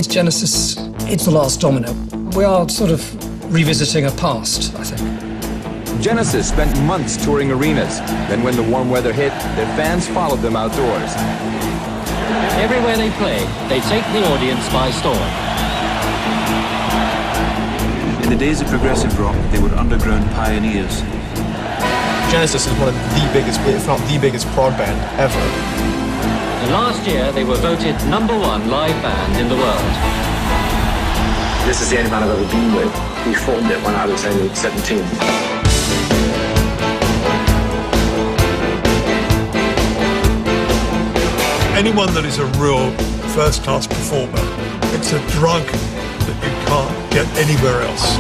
It's Genesis, it's the last Domino. We are sort of revisiting a past, I think. Genesis spent months touring arenas. Then when the warm weather hit, their fans followed them outdoors. Everywhere they play, they take the audience by storm. In the days of progressive rock, they were underground pioneers. Genesis is one of the biggest, if not the biggest prog band ever. And last year, they were voted #1 live band in the world. This is the only band I've ever been with. We formed it when I was only 17. Anyone that is a real first-class performer, it's a drug that you can't get anywhere else.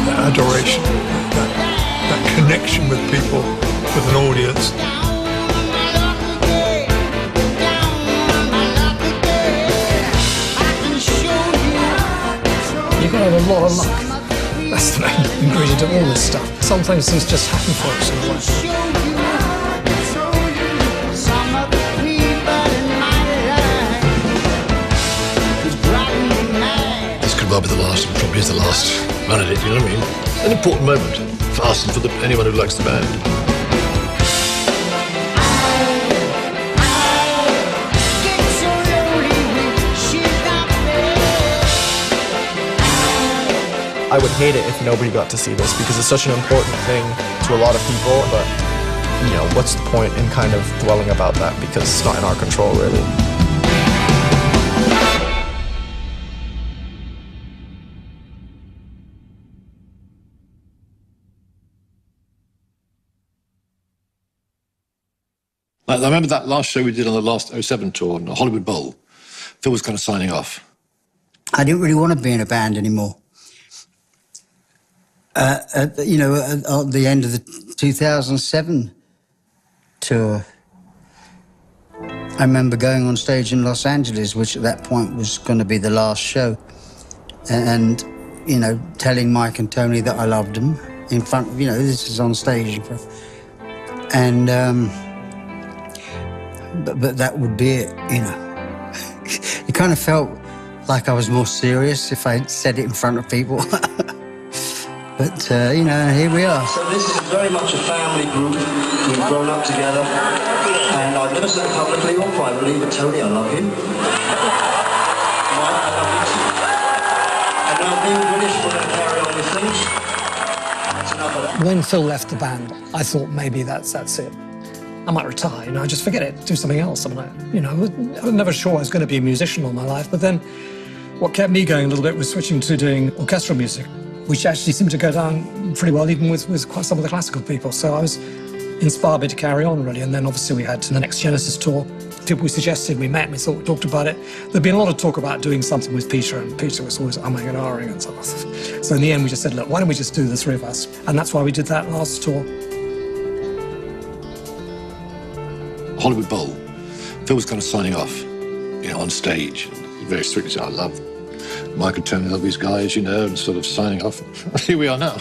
That adoration, that connection with people, with an audience. You've got to have a lot of luck. That's the main ingredient of all this stuff. Sometimes things just happen for us in life. This could well be the last, and probably is the last run at it, you know what I mean? An important moment for us and for anyone who likes the band. I would hate it if nobody got to see this because it's such an important thing to a lot of people, but, you know, what's the point in kind of dwelling about that because it's not in our control, really. I remember that last show we did on the last 07 tour, on the Hollywood Bowl. Phil was kind of signing off. I didn't really want to be in a band anymore. At the end of the 2007 tour, I remember going on stage in Los Angeles, which at that point was going to be the last show, and, you know, telling Mike and Tony that I loved them in front of, you know, this is on stage. And, but that would be it, you know. It kind of felt like I was more serious if I said it in front of people. But, you know, here we are. So this is very much a family group. We've grown up together. And I've never said publicly or privately, but Tony, I love you. Mike, I love you too. And now being British, we're going to carry on with things. That's enough of that. When Phil left the band, I thought maybe that's it. I might retire, you know, just forget it, do something else. I mean, I was never sure I was going to be a musician all my life, but then what kept me going a little bit was switching to doing orchestral music, which actually seemed to go down pretty well, even with quite some of the classical people. So I was inspired me to carry on, really. And then obviously we had the next Genesis tour. People we suggested, we met, we thought, we talked about it. There'd been a lot of talk about doing something with Peter, and Peter was always umming and ahhing and stuff. So in the end, we just said, look, why don't we just do the three of us? And that's why we did that last tour. Hollywood Bowl, Phil was kind of signing off, you know, on stage. Very strictly said, I love Mike and Tony, love these guys, you know, and sort of signing off. Here we are now.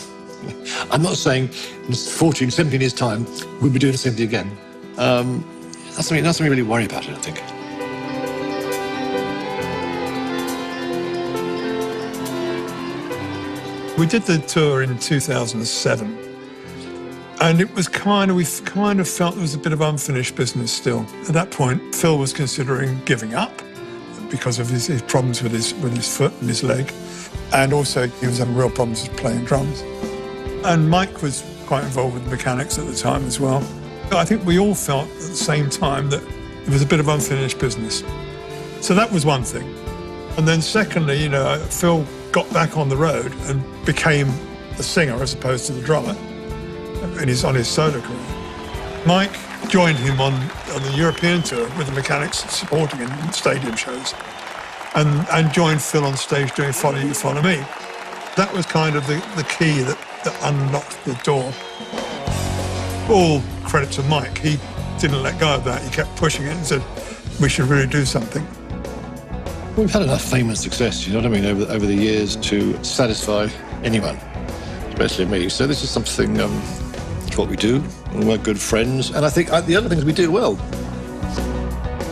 I'm not saying in 14, 17 years' time, we'll be doing the same thing again. That's something we really worry about, I don't think. We did the tour in 2007. And it was we kind of felt there was a bit of unfinished business still. At that point, Phil was considering giving up because of his problems with his foot and his leg. And also, he was having real problems with playing drums. And Mike was quite involved with mechanics at the time as well. I think we all felt at the same time that it was a bit of unfinished business. So that was one thing. And then secondly, you know, Phil got back on the road and became the singer as opposed to the drummer on his solo career. Mike joined him on the European tour with the mechanics supporting him in stadium shows, and joined Phil on stage doing Follow You, Follow Me. That was kind of the key that unlocked the door. All credit to Mike. He didn't let go of that. He kept pushing it and said, we should really do something. We've had enough fame and success, you know what I mean, over the years to satisfy anyone, especially me. So this is something, it's what we do, and we're good friends. And I think the other things we do well.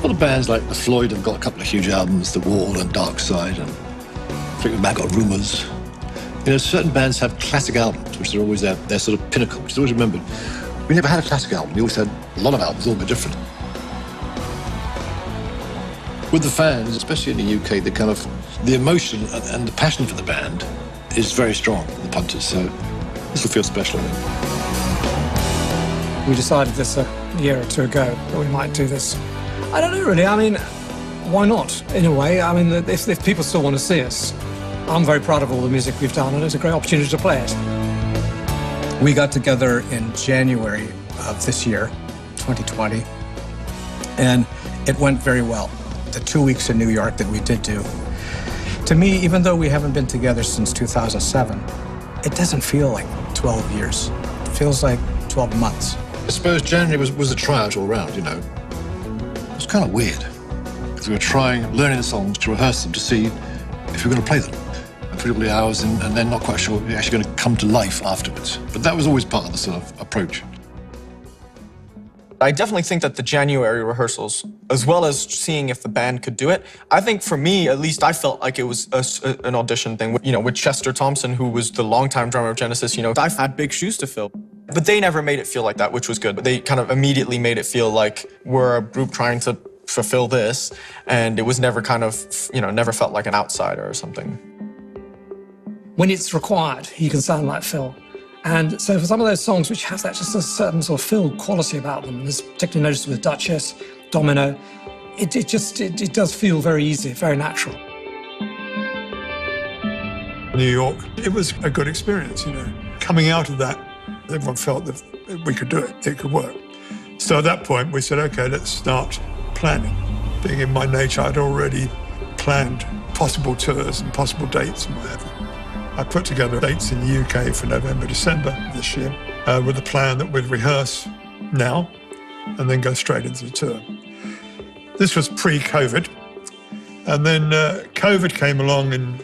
lot of bands like the Floyd have got a couple of huge albums, The Wall and Dark Side, and Fleetwood Mac got Rumours. You know, certain bands have classic albums, which are always their sort of pinnacle, which is always remembered. We never had a classic album. We always had a lot of albums, all a bit different. With the fans, especially in the UK, the emotion and the passion for the band is very strong, the punters, so this will feel special, I think. We decided this a year or two ago that we might do this. I don't know, really. I mean, why not, in a way? I mean, if people still want to see us, I'm very proud of all the music we've done, and it's a great opportunity to play it. We got together in January of this year, 2020, and it went very well. The 2 weeks in New York that we did do, to me, even though we haven't been together since 2007, it doesn't feel like 12 years. It feels like 12 months. I suppose January was a tryout all round, you know. It was kind of weird, because we were learning the songs, to rehearse them, to see if we were going to play them. And put all the hours in, and then not quite sure they're actually going to come to life afterwards. But that was always part of the sort of approach. I definitely think that the January rehearsals, as well as seeing if the band could do it, I think for me, at least, I felt like it was an audition thing. You know, with Chester Thompson, who was the longtime drummer of Genesis, you know, I had big shoes to fill. But they never made it feel like that, which was good. They kind of immediately made it feel like we're a group trying to fulfill this, and it was never kind of, you know, never felt like an outsider or something. When it's required, he can sound like Phil. And so for some of those songs which have that just a certain sort of Phil quality about them, there's particularly noticed with Duchess, Domino, it does feel very easy, very natural. New York, it was a good experience, you know. Coming out of that, everyone felt that we could do it, it could work. So at that point, we said, okay, let's start planning. Being in my nature, I'd already planned possible tours and possible dates and whatever. I put together dates in the UK for November, December this year with a plan that we'd rehearse now and then go straight into the tour. This was pre-COVID, and then COVID came along in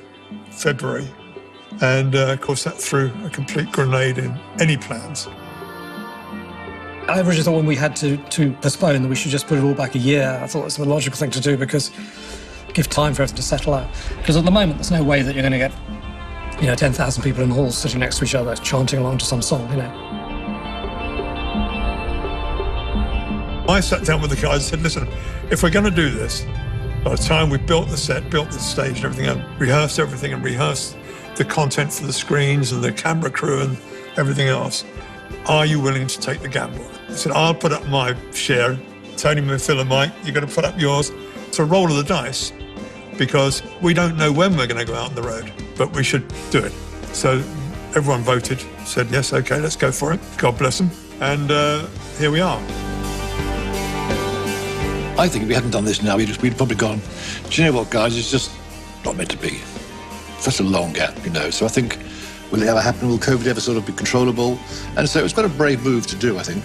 February, and of course that threw a complete grenade in any plans. I originally thought when we had to postpone that we should just put it all back a year. I thought it was the logical thing to do, because give time for everything to settle out. Because at the moment, there's no way that you're going to get 10,000 people in the hall sitting next to each other, chanting along to some song, you know. I sat down with the guys and said, listen, if we're going to do this, by the time we built the set, built the stage and everything, and rehearsed everything and rehearsed the content for the screens and the camera crew and everything else, are you willing to take the gamble? I said, I'll put up my share. Tony, Phil and Mike, you're going to put up yours. It's a roll of the dice, because we don't know when we're going to go out on the road, but we should do it. So everyone voted, said, yes, okay, let's go for it. God bless them. And here we are. I think if we hadn't done this now, we'd probably gone, do you know what, guys, it's just not meant to be. Such a long gap, you know. So I think, will it ever happen? Will COVID ever sort of be controllable? And so it was quite a brave move to do, I think.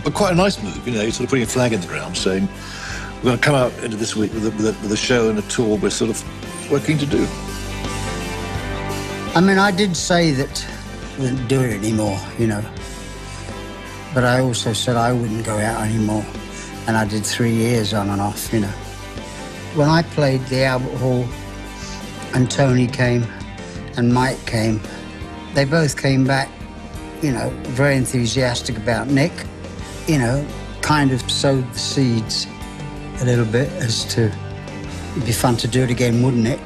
But quite a nice move, you know, sort of putting a flag in the ground, saying, we're going to come out into this week with a show and a tour we're sort of working to do. I mean, I did say that I wouldn't do it anymore, you know. But I also said I wouldn't go out anymore. And I did 3 years on and off, you know. When I played the Albert Hall and Tony came and Mike came, they both came back, you know, very enthusiastic about Nick, you know, kind of sowed the seeds a little bit as to, it'd be fun to do it again, wouldn't it?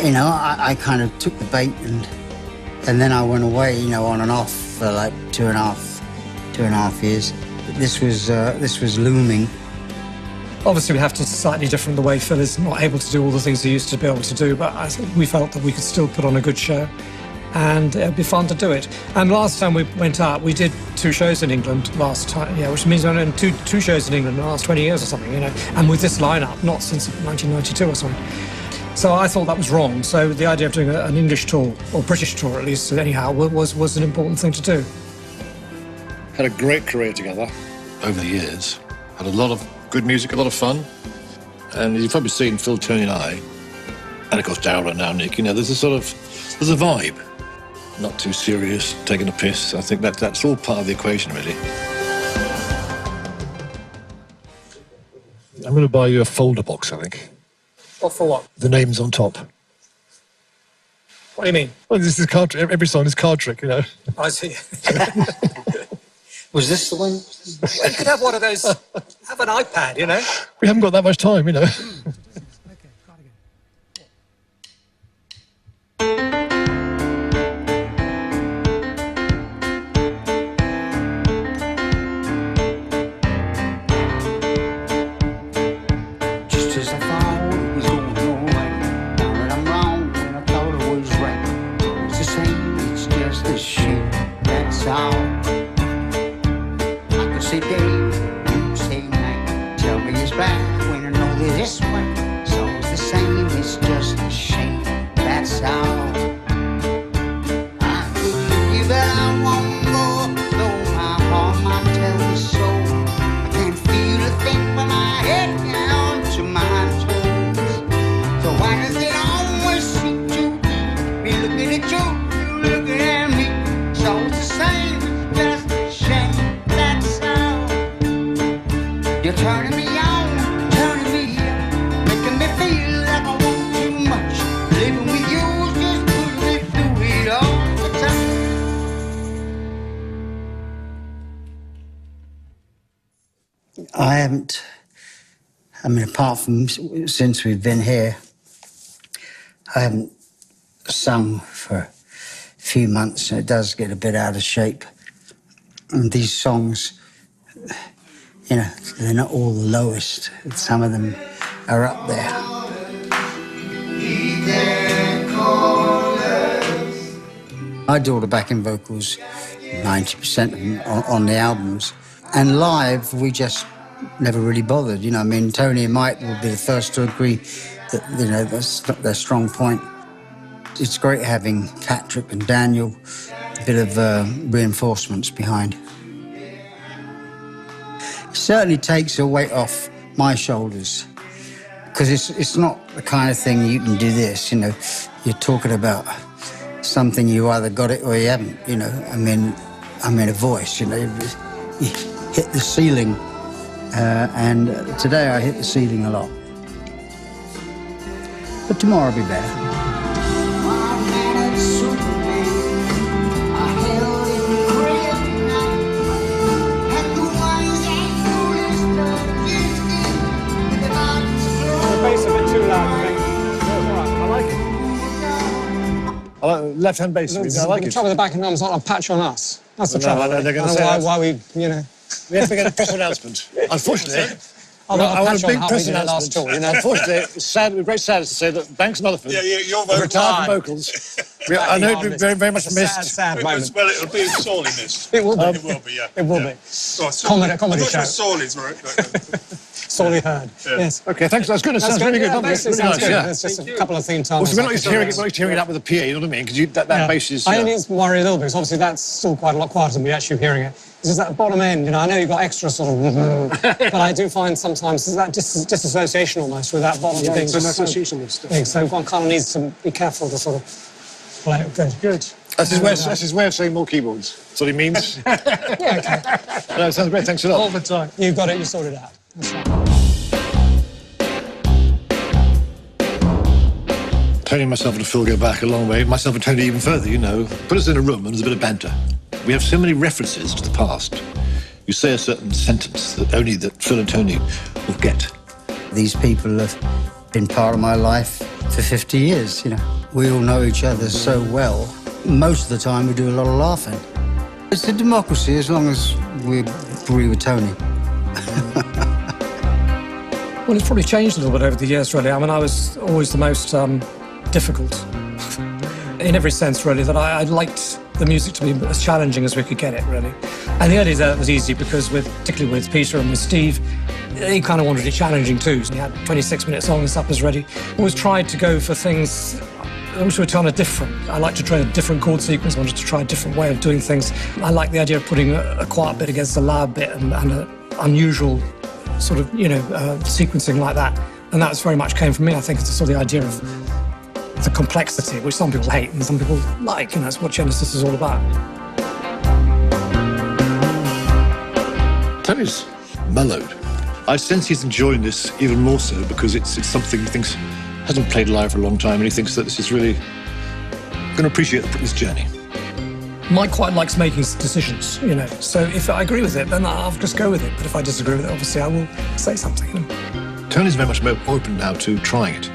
You know, I kind of took the bait and then I went away, you know, on and off for like two and a half years. This was looming. Obviously, we have to slightly different the way Phil is not able to do all the things he used to be able to do, but I think we felt that we could still put on a good show, and it'd be fun to do it. And last time we went out, we did 2 shows in England last time, yeah, which means we've done two shows in England in the last 20 years or something, you know, and with this lineup, not since 1992 or something. So I thought that was wrong. So the idea of doing an English tour, or British tour at least, anyhow, was an important thing to do. Had a great career together over the years. Had a lot of good music, a lot of fun. And you've probably seen Phil, Tony and I, and of course Darryl and now Nick, you know, there's a vibe. Not too serious, taking a piss. I think that's all part of the equation, really. I'm going to buy you a folder box, I think. What for what? The name's on top. What do you mean? Well, this is card. Every song is card trick, you know. I see. Was this the one? You could have one of those. Have an iPad, you know. We haven't got that much time, you know. Just as I thought it was going your way. Now that I'm wrong when I thought it was right. It's the same, it's just a shame, that's all. I could say day, you say night. Tell me it's bad when I know that it's way. So it's the same, it's just a shame, that's all. I could give it out one more, though my heart might tell me so. I can't feel a thing from my head down to my toes. So why does it always seem to be looking at you, you looking at me? So it's the same, just a shame, that's all. You're turning me on, turning me up, making me feel like I want too much. Living with you is just putting me through it all the time. I haven't, I mean, apart from since we've been here, I haven't sung for a few months, and it does get a bit out of shape. And these songs, you know, they're not all the lowest. Some of them are up there. I do all the backing vocals, 90% of them on the albums. And live, we just never really bothered. You know, I mean, Tony and Mike will be the first to agree that, you know, that's their strong point. It's great having Patrick and Daniel, a bit of reinforcements behind. It certainly takes a weight off my shoulders, because it's not the kind of thing you can do this, you know. You're talking about something, you either got it or you haven't, you know. I mean a voice, you know. You hit the ceiling, and today I hit the ceiling a lot. But tomorrow will be better. Left-hand bass. I like The it. trouble with the backing drums is not a patch on us. That's the No, trouble. I know they're gonna say why, that. why we, you know. We have to get a press announcement. Unfortunately, I want a want patch a on big how we press did it last announcement. tour, you know. Unfortunately, it's sad, with great sadness to say that Banks Rutherford, your retired from vocals. I know it'd be very, very much missed. Sad moment. Well, it'll be sorely missed. It will be. It will be, yeah. It will be. Comedy show. Sorely's right. Sorely heard. Yeah. Yes. Okay, thanks. That's good. It sounds really good. Yeah, Really basically sounds nice, good. yeah. There's just a couple of theme tones. Also, we're not used to hearing it up with a PA, you know what I mean? Because that bass is... I only worry a little bit, because obviously that's still quite a lot quieter than we actually hearing it. It's just that bottom end, you know, I know you've got extra sort of... but I do find sometimes there's that disassociation almost with that bottom thing. It's an association of stuff. So one kind of needs to be careful to sort of play it good. Good. That's his way of saying more keyboards. That's what he means. Yeah, okay. No, it sounds great. Thanks a lot. All the time. You've got it, you sorted it out. That's right. Tony and myself and Phil go back a long way. Myself and Tony even further, you know. Put us in a room and there's a bit of banter. We have so many references to the past. You say a certain sentence that only that Phil and Tony will get. These people have been part of my life for 50 years, you know. We all know each other so well. Most of the time we do a lot of laughing. It's a democracy as long as we agree with Tony. Well, it's probably changed a little bit over the years, really. I mean, I was always the most difficult in every sense, really, that I liked the music to be as challenging as we could get it, really. And the early days that was easy because, particularly with Peter and with Steve, he kind of wanted it challenging too. So he had 26-minute songs up as ready. Always tried to go for things which were kind of different. I liked to try a different chord sequence, I wanted to try a different way of doing things. I like the idea of putting a quiet bit against a loud bit and an unusual sort of, you know, sequencing like that. And that was very much came from me. I think it's sort of the idea of the complexity, which some people hate and some people like, and that's what Genesis is all about. Tony's mellowed. I sense he's enjoying this even more so because it's something he thinks hasn't played live for a long time, and he thinks that this is really going to appreciate this journey. Mike quite likes making decisions, you know, so if I agree with it, then I'll just go with it. But if I disagree with it, obviously I will say something. Tony's very much open now to trying it.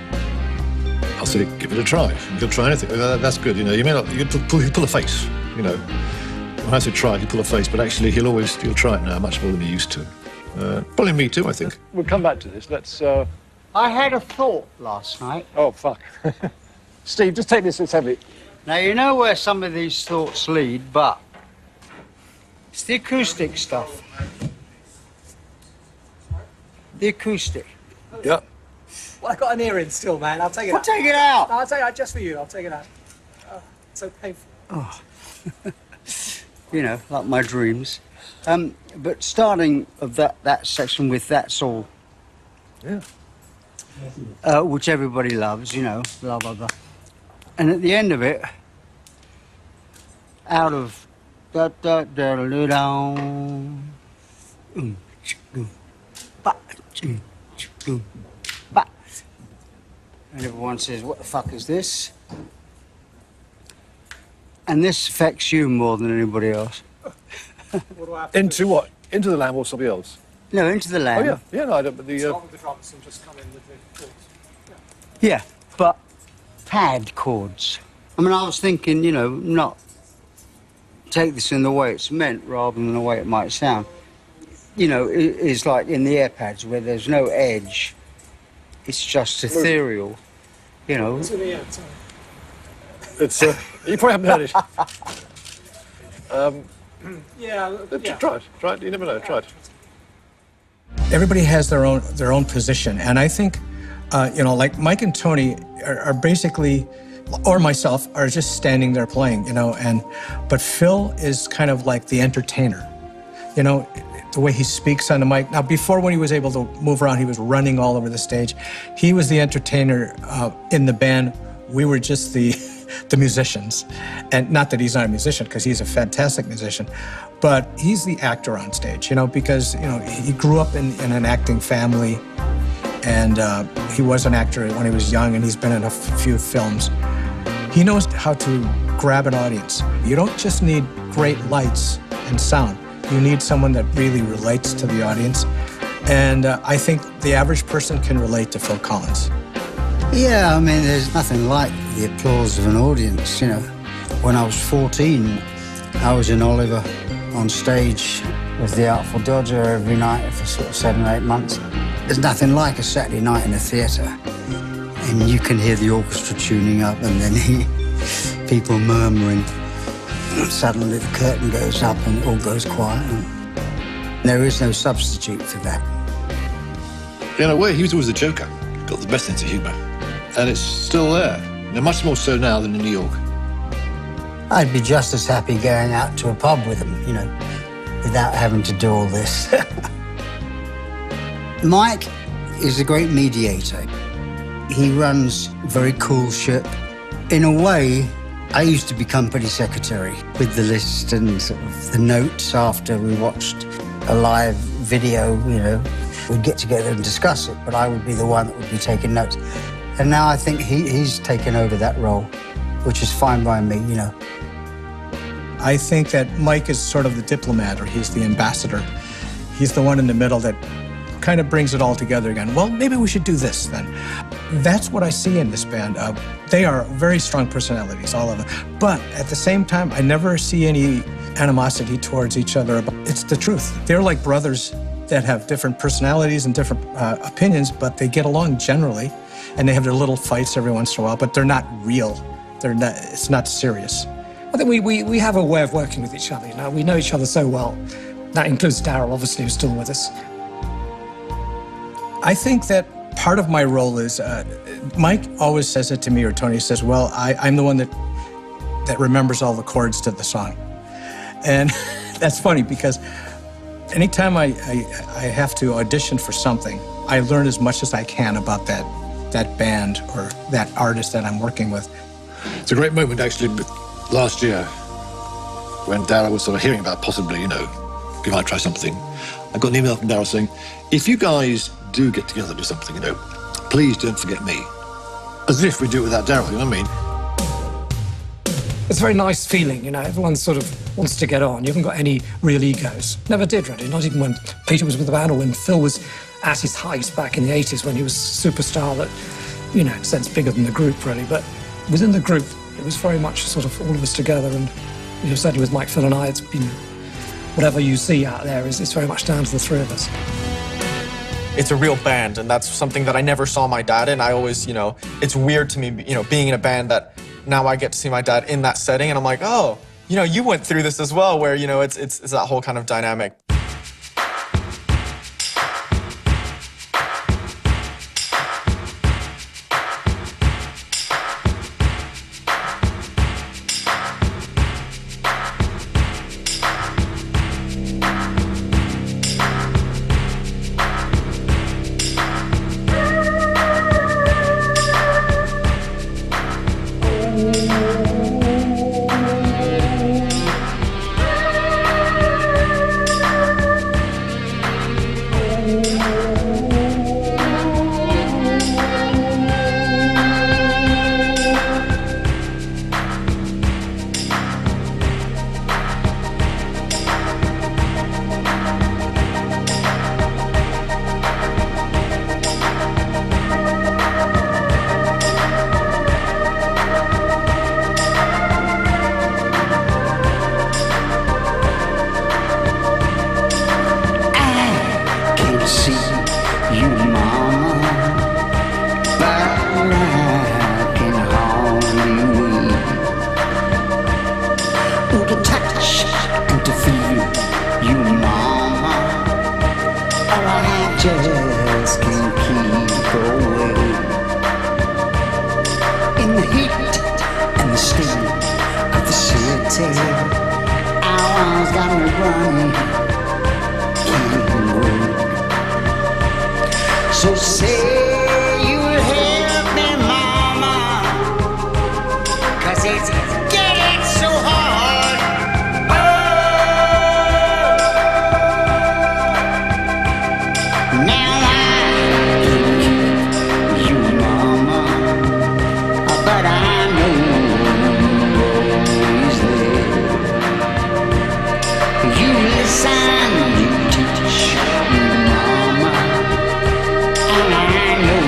I'll say, give it a try. He'll try anything. That's good, you know. You may not, he'll pull a face, you know. When I say try, he'll pull a face, but actually he'll try it now much more than he used to. Probably me too, I think. We'll come back to this. Let's, I had a thought last night. Oh, fuck. Steve, just take this, it's heavy. Now, you know where some of these thoughts lead, but it's the acoustic stuff. The acoustic. Yeah. Well, I've got an earring still, man. I'll take it out. Take it out. No, I'll take it out just for you. I'll take it out. Oh, it's so painful. Oh. You know, like my dreams. But starting of that section with That's All. Yeah. Which everybody loves, you know, blah, blah, blah. And at the end of it, out of da da da da da, and everyone says, "What the fuck is this?" And this affects you more than anybody else. Into what? Into the Lamb or somebody else? No, Into the Lamb. Oh, yeah. Yeah, no, I don't, but the... Start with the drums and just come in with the chords. Yeah, but pad chords. I mean, I was thinking, you know, not take this in the way it's meant rather than the way it might sound. You know, it's like in the air pads where there's no edge. It's just ethereal, you know. It's in the end, sorry. It's, you probably haven't heard it. Yeah. Try it. You never know. Try it. Everybody has their own position, and I think, you know, like Mike and Tony are basically, or myself, are just standing there playing, you know. But Phil is kind of like the entertainer, you know, the way he speaks on the mic. Now, before when he was able to move around, he was running all over the stage. He was the entertainer in the band. We were just the musicians. And not that he's not a musician, because he's a fantastic musician, but he's the actor on stage, you know, because, you know, he grew up in an acting family, and he was an actor when he was young, and he's been in a few films. He knows how to grab an audience. You don't just need great lights and sound. You need someone that really relates to the audience. And I think the average person can relate to Phil Collins. Yeah, I mean, there's nothing like the applause of an audience, you know. When I was 14, I was in Oliver on stage with the Artful Dodger every night for sort of 7 or 8 months. There's nothing like a Saturday night in a theatre. And you can hear the orchestra tuning up and then people murmuring. Suddenly the curtain goes up and it all goes quiet. And there is no substitute for that. In a way, he was always a joker. Got the best sense of humour. And it's still there. Now, much more so now than in New York. I'd be just as happy going out to a pub with him, you know, without having to do all this. Mike is a great mediator. He runs a very cool ship. In a way, I used to be company secretary with the list and sort of the notes after we watched a live video, you know. We'd get together and discuss it, but I would be the one that would be taking notes. And now I think he's taken over that role, which is fine by me, you know. I think that Mike is sort of the diplomat, or he's the ambassador. He's the one in the middle that kind of brings it all together again. Well, maybe we should do this then. That's what I see in this band. They are very strong personalities, all of them. But at the same time, I never see any animosity towards each other. It's the truth. They're like brothers that have different personalities and different opinions, but they get along generally. And they have their little fights every once in a while, but they're not real. They're not, it's not serious. I think we have a way of working with each other, you know. We know each other so well. That includes Daryl, obviously, who's still with us. I think that part of my role is, Mike always says it to me, or Tony says, well, I'm the one that remembers all the chords to the song. And that's funny because anytime I have to audition for something, I learn as much as I can about that band or that artist that I'm working with. It's a great moment, actually, last year when Darryl was sort of hearing about possibly, you know, we might try something. I got an email from Darryl saying, if you guys do get together and do something, please don't forget me. As if we do it without Darryl, you know what I mean? It's a very nice feeling, everyone sort of wants to get on. You haven't got any real egos. Never did, really, not even when Peter was with the band or when Phil was at his height back in the 80s when he was a superstar that, in a sense, bigger than the group, really. But within the group, it was very much sort of all of us together. And certainly with Mike, Phil and I, it's been, whatever you see out there it's very much down to the three of us. It's a real band, and that's something that I never saw my dad in. I always, it's weird to me, being in a band that now I get to see my dad in that setting, and I'm like, oh, you went through this as well, where, it's that whole kind of dynamic. just can't keep away. In the heat and the steam of the city, hours got me running, can't wait. So say you'll help me, mama, 'cause it's getting so hard. Now I keep you, mama, but I know always there. You listen, you teach me, mama, and I know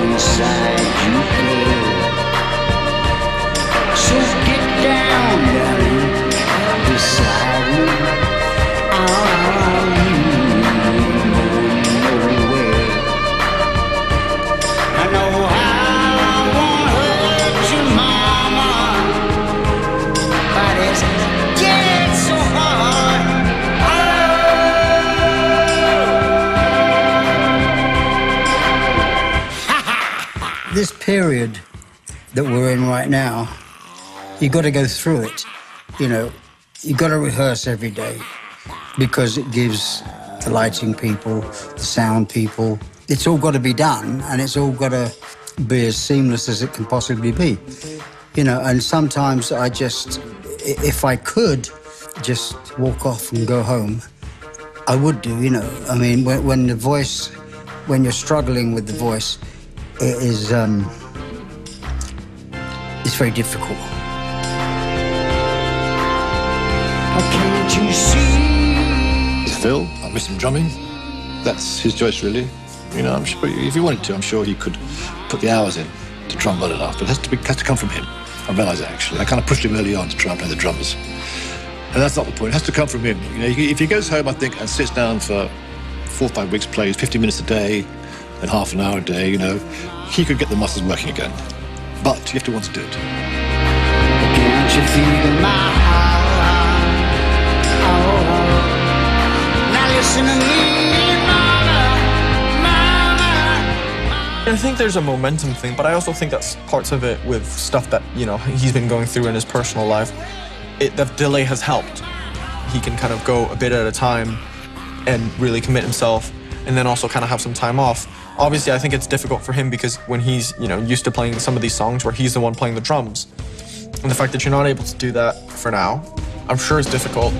inside you care. So get down, darling, beside me. I'll you. This period that we're in right now, you got to go through it. You know, you got to rehearse every day because it gives the lighting people, the sound people, it's all got to be done and it's all got to be as seamless as it can possibly be. You know, and sometimes I just, if I could just walk off and go home, I would do, you know. I mean, when the voice, when you're struggling with the voice, it is, it's very difficult. Can't you see? Phil, I miss him drumming. That's his choice, really. You know, I'm sure if he wanted to, I'm sure he could put the hours in to drum well enough, but it has to come from him. I realise that, actually. I kind of pushed him early on to try and play the drums. And that's not the point. It has to come from him. You know, if he goes home, I think, and sits down for 4 or 5 weeks, plays 50 minutes a day, and half an hour a day, you know, he could get the muscles working again. But you have to want to do it. Can't you feel my heart? Oh, now listen to me, mama, mama. I think there's a momentum thing, but I also think that's parts of it with stuff that, you know, he's been going through in his personal life. The delay has helped. He can kind of go a bit at a time and really commit himself, and then also kind of have some time off. Obviously, I think it's difficult for him because when he's, you know, used to playing some of these songs where he's the one playing the drums, and the fact that you're not able to do that for now, I'm sure is difficult.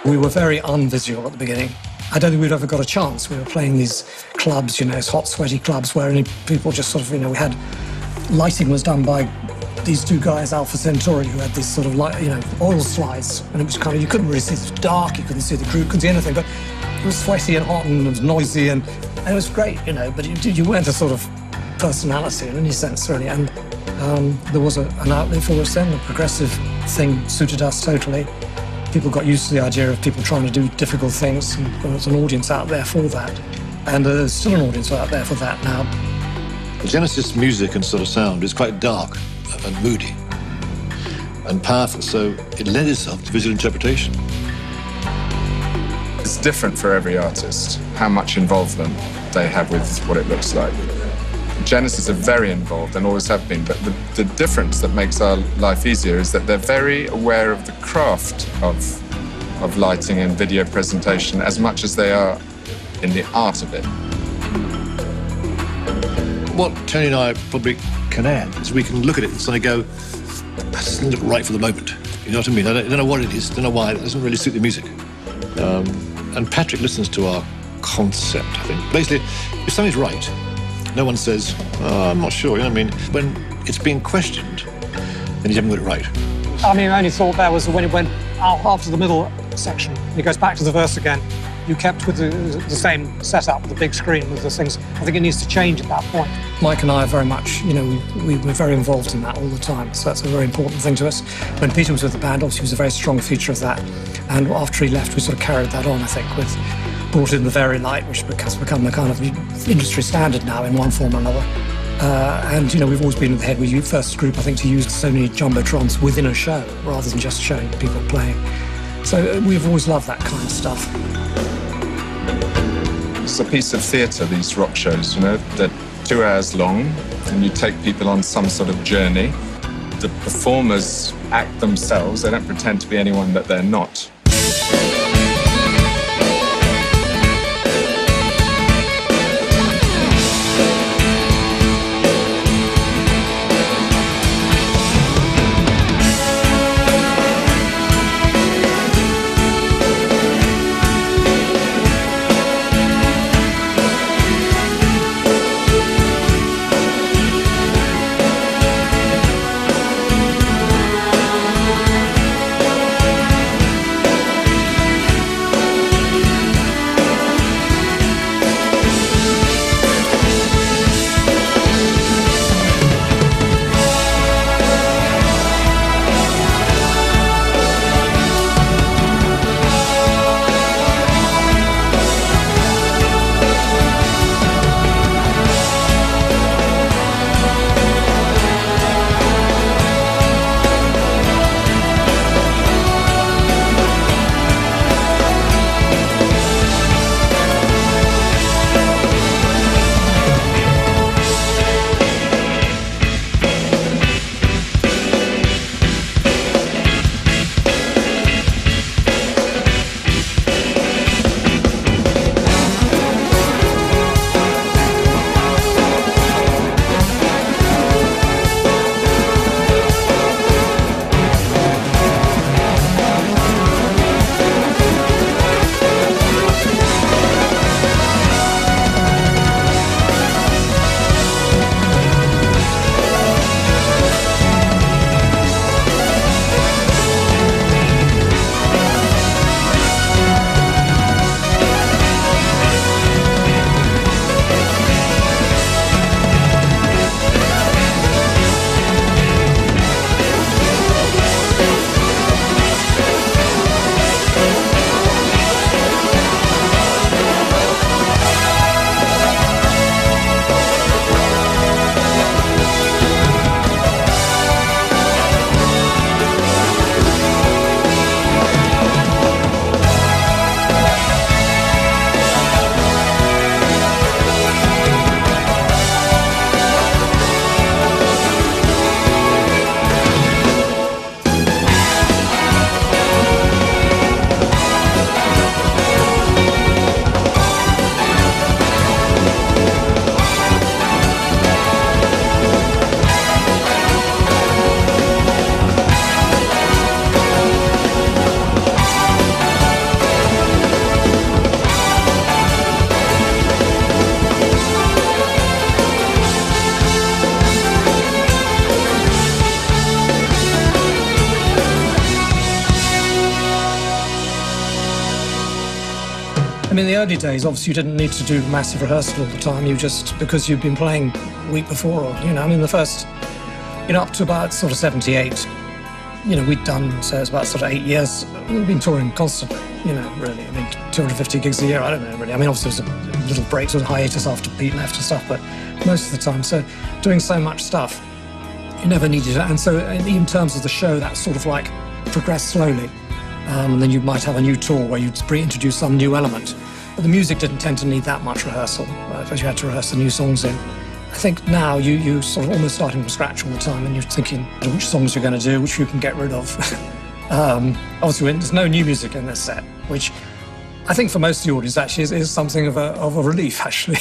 We were very unvisual at the beginning. I don't think we'd ever got a chance. We were playing these clubs, you know, hot, sweaty clubs where only people just sort of, you know, we had lighting was done by these two guys, Alpha Centauri, who had these sort of light, you know, oil slides, and it was kind of, you couldn't really see, it was dark, you couldn't see the crew, couldn't see anything, but it was sweaty and hot and it was noisy and it was great, you know, but you weren't a sort of personality in any sense, really, and there was an outlet for us then. The progressive thing suited us totally. People got used to the idea of people trying to do difficult things, and there was an audience out there for that. And there's still an audience out there for that now. The Genesis music and sort of sound is quite dark and moody and powerful, so it lent itself to visual interpretation. It's different for every artist, how much involvement they have with what it looks like. Genesis are very involved and always have been, but the difference that makes our life easier is that they're very aware of the craft of lighting and video presentation as much as they are in the art of it. What Tony and I probably can add is we can look at it and sort of go, that doesn't look right for the moment. You know what I mean? I don't know what it is, don't know why, it doesn't really suit the music. And Patrick listens to our concept, I think. Basically, if something's right, no one says, oh, I'm not sure, you know what I mean? When it's being questioned, then you haven't got it right. I mean, my only thought there was when it went out after the middle section, it goes back to the verse again. You kept with the same setup, the big screen with the things. I think it needs to change at that point. Mike and I are very much, you know, we were very involved in that all the time, so that's a very important thing to us. When Peter was with the band, obviously, he was a very strong feature of that. And after he left, we sort of carried that on, I think, with brought in the Very Light, which has become the kind of industry standard now in one form or another. And, you know, we've always been at the head. We were the first group, I think, to use Sony Jumbotrons within a show rather than just showing people playing. So we've always loved that kind of stuff. It's a piece of theatre, these rock shows, you know. They're 2 hours long, and you take people on some sort of journey. The performers act themselves. They don't pretend to be anyone that they're not. I mean, the early days, obviously, you didn't need to do massive rehearsal all the time. You just, because you'd been playing the week before, or, you know, I mean, the first, you know, up to about sort of 78, you know, we'd done, so it's about sort of 8 years. We've been touring constantly, you know, really. I mean, 250 gigs a year, I don't know, really. I mean, obviously, there was a little breaks, there was a hiatus after Pete left and stuff, but most of the time. So doing so much stuff, you never needed it. And so in terms of the show, that sort of like progressed slowly. And then you might have a new tour where you'd introduce some new element. But the music didn't tend to need that much rehearsal, because you had to rehearse the new songs in. I think now you sort of almost starting from scratch all the time, and you're thinking which songs you're going to do, which you can get rid of. Obviously, there's no new music in this set, which I think for most of the audience actually is something of a relief, actually.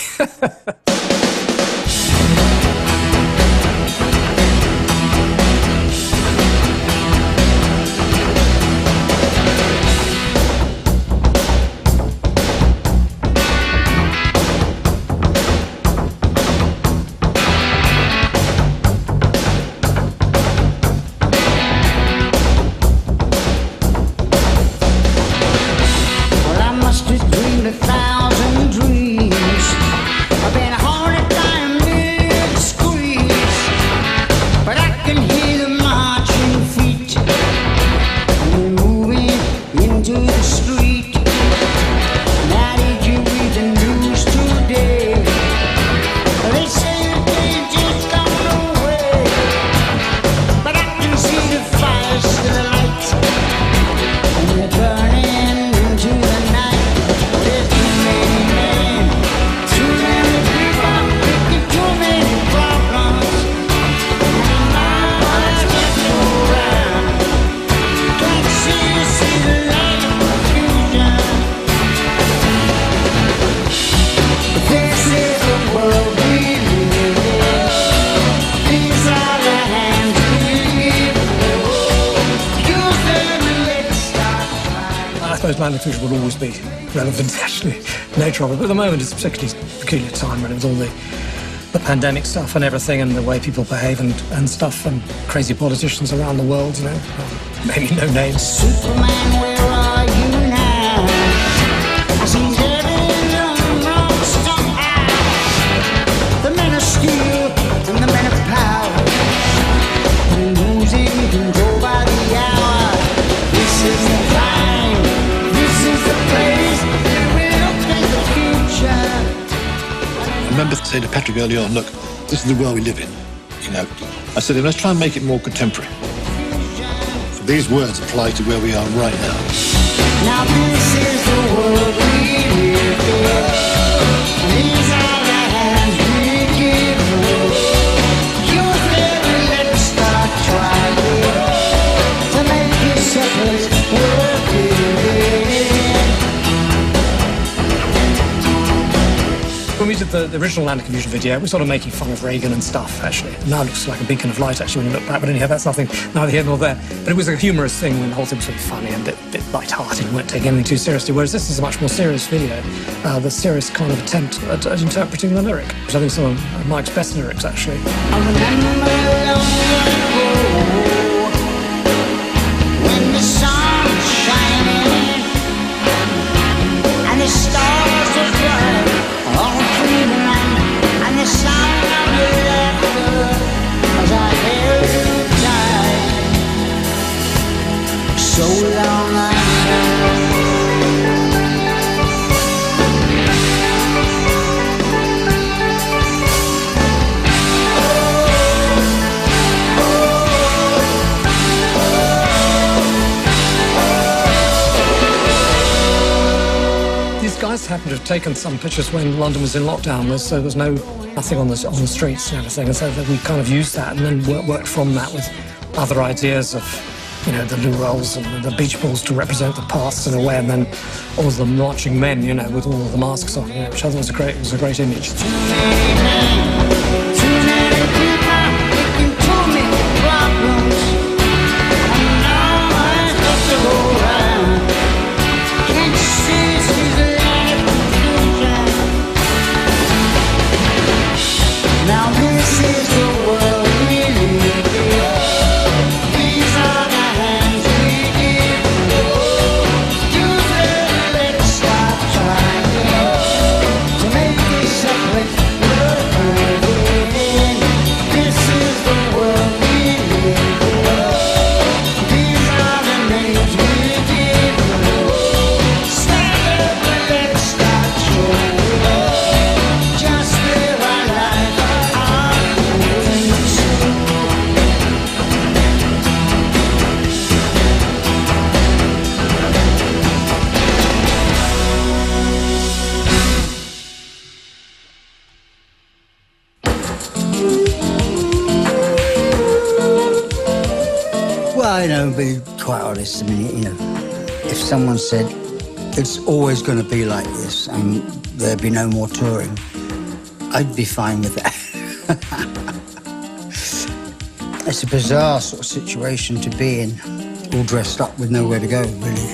I suppose Land of Fusion will always be relevant, actually, the nature of it. But at the moment, it's a particularly peculiar time, really, with all the pandemic stuff and everything, and the way people behave and stuff, and crazy politicians around the world, you know, maybe no names. Superman, where are you now? I see heaven on the road somehow. The men of steel and the men of power, losing control by the hour. This is the time, this is the place, we look at the future. I remember saying to Patrick early on, look, this is the world we live in. You know, I said, let's try and make it more contemporary. These words apply to where we are right now. Now this is the world we live in. These are the hands we give. Use them, let's start trying to make this a place worth living. When we did the original Land of Confusion video, we're sort of making fun of Reagan and stuff, actually. Now it looks like a beacon of light, actually, when you look back. But anyhow, that's nothing, neither here nor there. But it was a humorous thing when the whole thing was sort of funny and a bit light-hearted. We weren't taking anything too seriously, whereas this is a much more serious video. The serious kind of attempt at interpreting the lyric, which I think is some of Mike's best lyrics, actually. I remember when the sun was shining and the stars were bright. All through the night, and the sound of your laughter as I held you tight. So long I These guys happened to have taken some pictures when London was in lockdown, so there was nothing on the streets and everything, and so that we kind of used that and then worked from that with other ideas of, you know, the Lou Rolls and the Beach Balls to represent the past in a way, and then all of the marching men, you know, with all of the masks on, you know, which I thought was a great image. now this is the world we live in. These are the hands we give. Use them, let's start trying. you know, be quite honest. I mean, you know, if someone said it's always going to be like this and there'd be no more touring, I'd be fine with that. It's a bizarre sort of situation to be in, all dressed up with nowhere to go, really.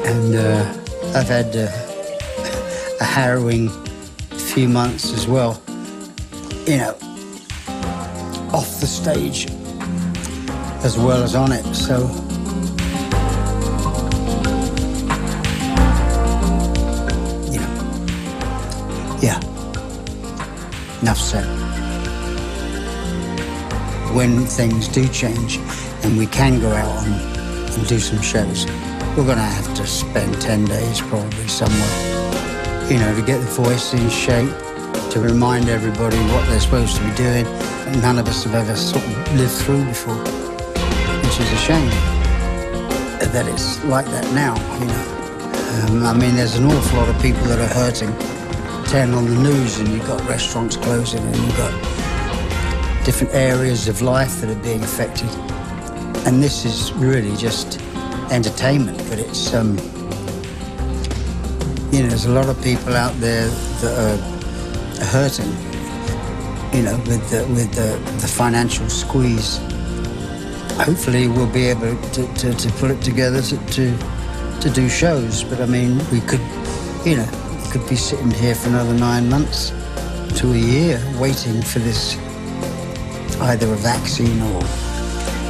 And I've had a harrowing few months as well, you know, off the stage as well as on it, so. You know, yeah, enough said. When things do change and we can go out and do some shows, we're gonna have to spend 10 days probably somewhere, you know, to get the voice in shape, to remind everybody what they're supposed to be doing. And none of us have ever sort of lived through before, which is a shame that it's like that now, you know. I mean, there's an awful lot of people that are hurting. Turn on the news and you've got restaurants closing and you've got different areas of life that are being affected. And this is really just entertainment, but it's, you know, there's a lot of people out there that are hurting, you know, with the financial squeeze. Hopefully we'll be able to put it together to do shows, but I mean, we could, you know, could be sitting here for another 9 months to a year waiting for this, either a vaccine or,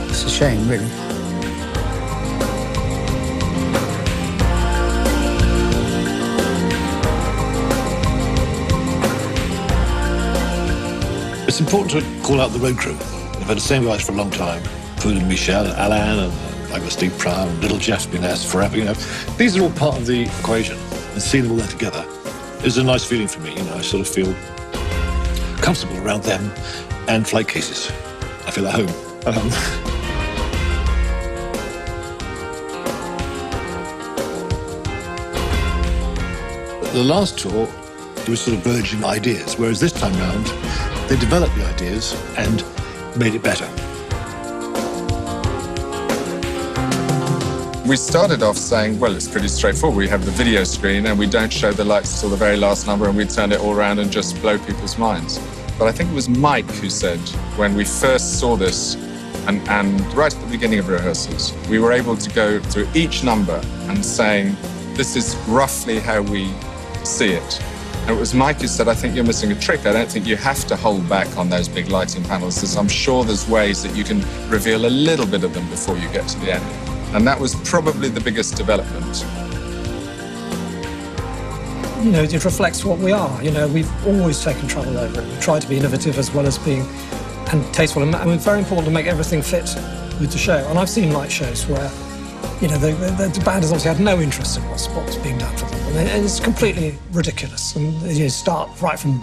it's a shame, really. It's important to call out the road crew. I've had the same guys for a long time, including Michel and Alain, and I've got Steve Proud, and Little Jeff's been there forever, you know. These are all part of the equation, and seeing them all there together is a nice feeling for me, you know. I sort of feel comfortable around them and flight cases. I feel at home. The last tour, there was sort of verging ideas, whereas this time round, they developed the ideas and made it better. We started off saying, well, it's pretty straightforward. We have the video screen and we don't show the lights till the very last number and we turn it all around and just blow people's minds. But I think it was Mike who said, when we first saw this, and right at the beginning of rehearsals, we were able to go through each number and saying, this is roughly how we see it. And it was Mike who said, I think you're missing a trick. I don't think you have to hold back on those big lighting panels. I'm sure there's ways that you can reveal a little bit of them before you get to the end. And that was probably the biggest development. You know, it reflects what we are. You know, we've always taken trouble over it. We try to be innovative as well as being and tasteful. And it's very important to make everything fit with the show. And I've seen light shows where, you know, the band has obviously had no interest in what's being done for them. And it's completely ridiculous. And you start right from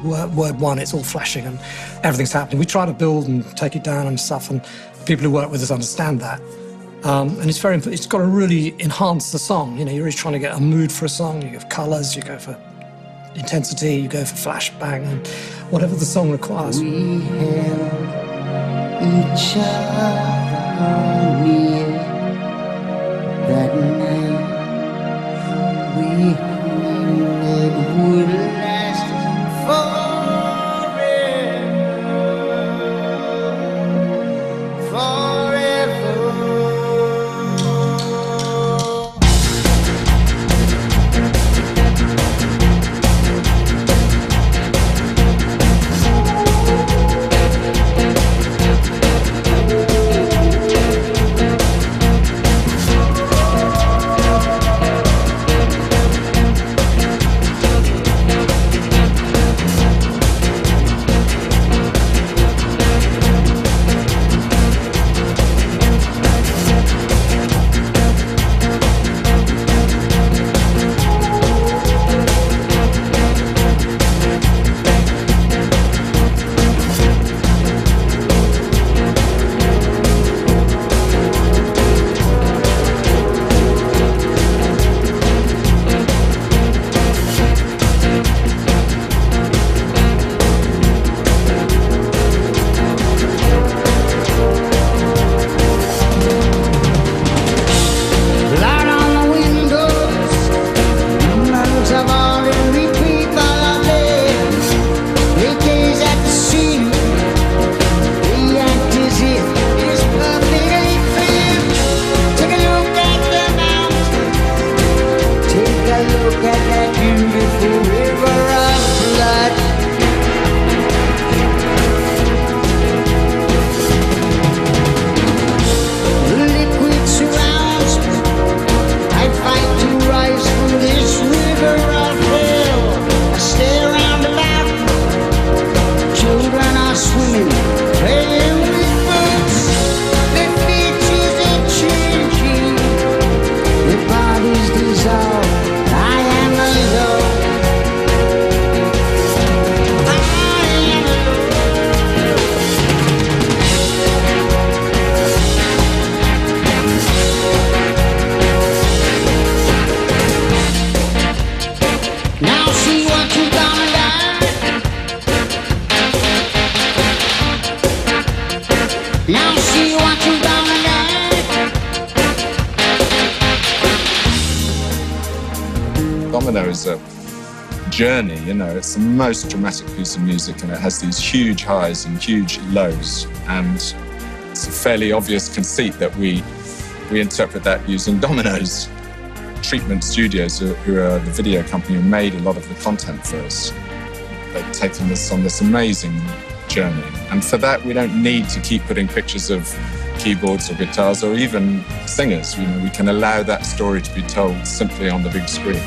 word one, it's all flashing and everything's happening. We try to build and take it down and stuff, and people who work with us understand that. And it's very important. It's got to really enhance the song. You know, you're always trying to get a mood for a song. You go for colours, you go for intensity, you go for flashbang, and whatever the song requires. We held each other near that night. We hoped it would last forever, forever. Domino is a journey, you know. It's the most dramatic piece of music, and it has these huge highs and huge lows. And it's a fairly obvious conceit that we interpret that using Domino's. Treatment Studios, who are the video company who made a lot of the content for us, they've taken us on this amazing journey. And for that, we don't need to keep putting pictures of keyboards or guitars or even singers. You know, we can allow that story to be told simply on the big screen.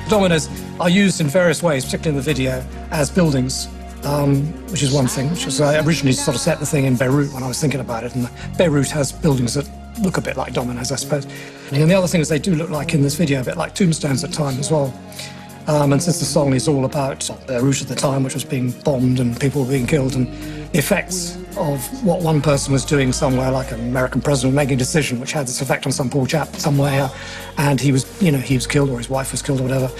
Dominoes are used in various ways, particularly in the video, as buildings, which is one thing, which was I originally sort of set the thing in Beirut when I was thinking about it, and Beirut has buildings that look a bit like dominoes, I suppose. And the other thing is they do look like, in this video, a bit like tombstones at times as well. And since the song is all about Beirut at the time, which was being bombed and people were being killed, and the effects of what one person was doing somewhere, like an American president making a decision which had this effect on some poor chap somewhere, and he was killed, or his wife was killed or whatever,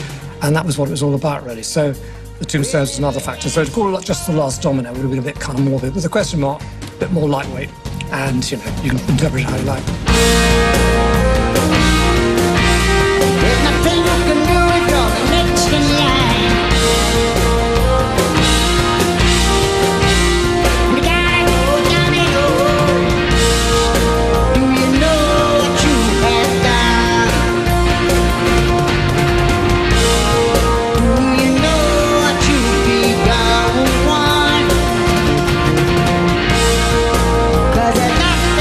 and that was what it was all about, really. So the tombstones is another factor. So to call it just the last domino would have been a bit kind of morbid, with a question mark, a bit more lightweight, and you can interpret it how you like. There's nothing you can do if you're the next in line. We gotta go down and road. Do you know what you have done? Do you know what you've begun? 'Cause there's nothing you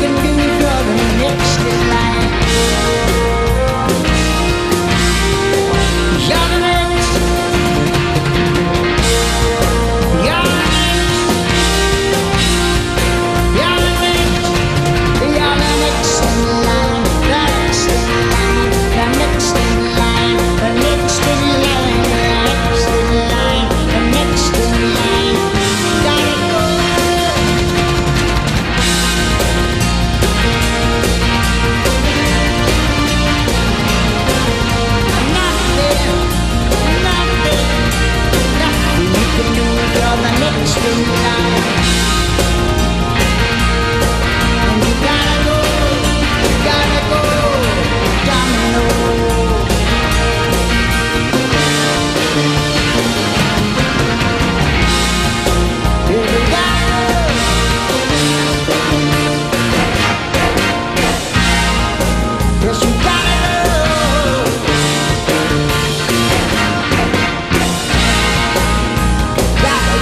can do if you're the next in line. You're the next. You're the next. You're the next. You're the next in line. The next in line. The next in line. The next in line. The next in line. The next in line. Gotta go. Nothing you can do if you're the next in line. And you gotta go, domino. You gotta go. Yes, you gotta go.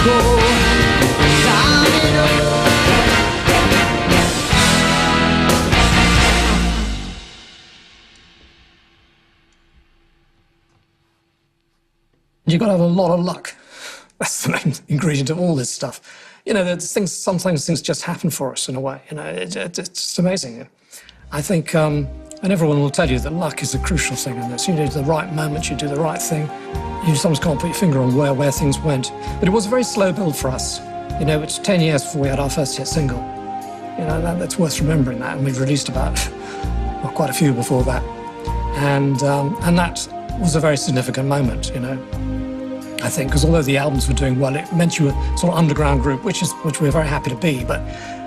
Domino. You've got to have a lot of luck. That's the main ingredient of all this stuff. You know, sometimes things just happen for us in a way. You know, it's just amazing. I think, and everyone will tell you that luck is a crucial thing in this. You do the right moment, you do the right thing. You sometimes can't put your finger on where things went. But it was a very slow build for us. You know, it's 10 years before we had our first hit single. You know, that's worth remembering that. And we've released about, well, quite a few before that. And that was a very significant moment, you know. I think, because although the albums were doing well, it meant you were sort of underground group, which we're very happy to be, but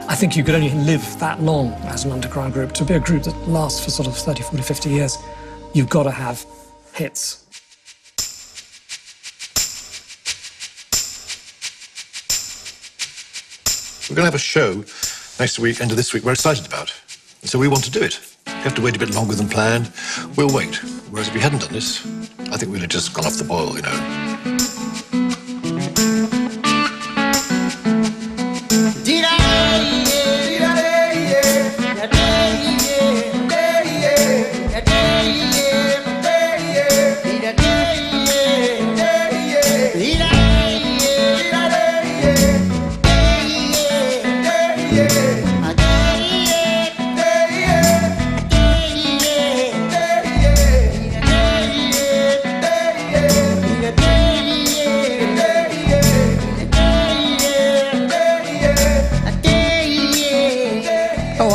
I think you could only live that long as an underground group. To be a group that lasts for sort of 30, 40, 50 years, you've got to have hits. We're going to have a show next week, end of this week, we're excited about. And so we want to do it. We have to wait a bit longer than planned. We'll wait. Whereas if we hadn't done this, I think we'd have just gone off the boil, you know.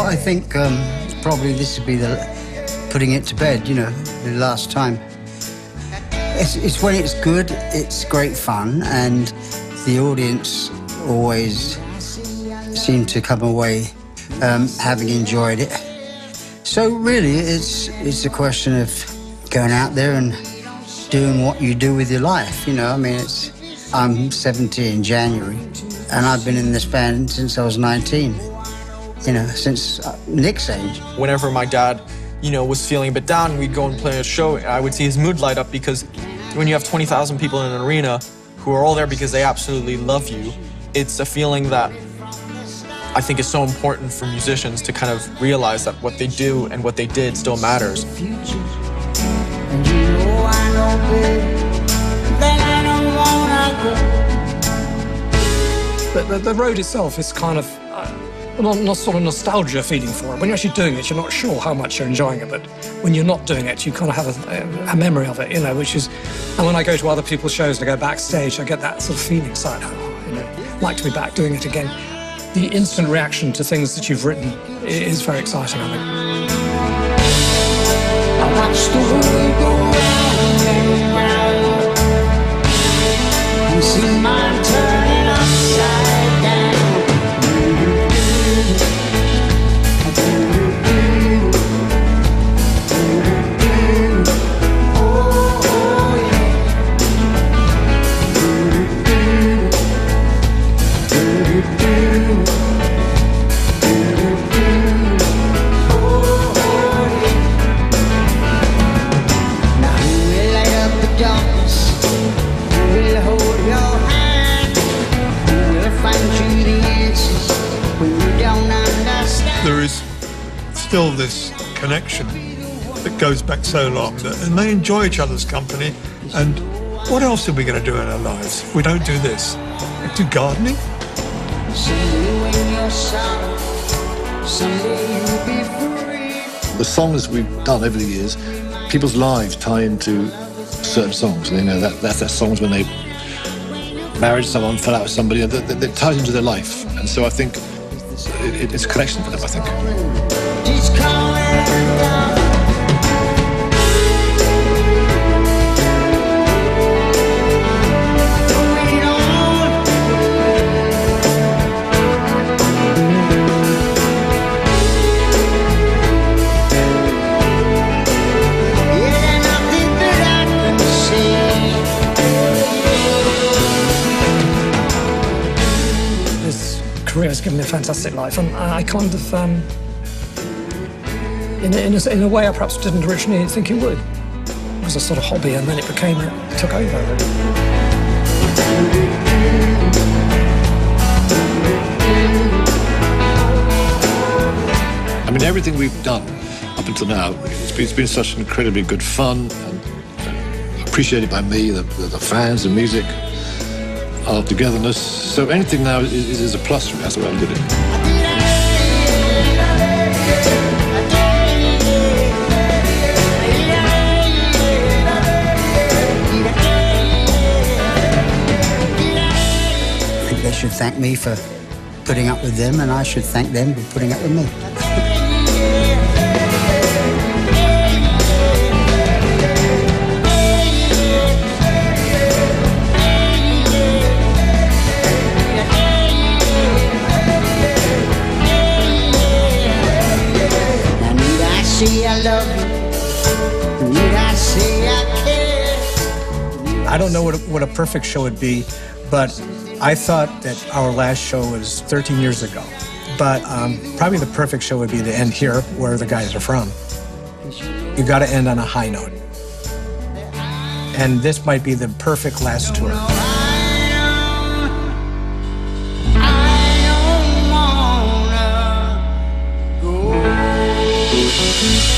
I think probably this would be the putting it to bed, you know, the last time. It's when it's good, it's great fun, and the audience always seem to come away having enjoyed it. So really, it's a question of going out there and doing what you do with your life, you know. I mean, I'm 70 in January, and I've been in this band since I was 19. You know, since Nick's age. Whenever my dad, you know, was feeling a bit down, we'd go and play a show, I would see his mood light up, because when you have 20,000 people in an arena who are all there because they absolutely love you, it's a feeling that I think is so important for musicians to kind of realize that what they do and what they did still matters. And you know I know, babe, that I don't wanna go. But the road itself is kind of not sort of nostalgia feeling for it. When you're actually doing it, you're not sure how much you're enjoying it, but when you're not doing it, you kind of have a memory of it, you know, which is, and when I go to other people's shows and I go backstage, I get that sort of feeling, it's like, oh, you know, like to be back doing it again. The instant reaction to things that you've written is very exciting, I think. I watch the world go round and round, and see mine turning upside down. There is still this connection that goes back so long, and they enjoy each other's company. And what else are we going to do in our lives? We don't do this. We do gardening. The songs we've done over the years, people's lives tie into certain songs. You know, that's their songs when they married someone, fell out with somebody, that ties into their life. And so I think it's a connection for them, I think. Career has given me a fantastic life, and I kind of, in a way I perhaps didn't originally think it would. It was a sort of hobby, and then it took over. I mean, everything we've done up until now, it's been such incredibly good fun, and appreciated by me, the fans, the music, our togetherness. So anything now is a plus for me. That's the way I look at it. I think they should thank me for putting up with them, and I should thank them for putting up with me. I love you? Need I say I care? I don't know what a perfect show would be, but I thought that our last show was 13 years ago. But probably the perfect show would be to end here, where the guys are from. You got to end on a high note. And this might be the perfect last tour. I don't wanna go.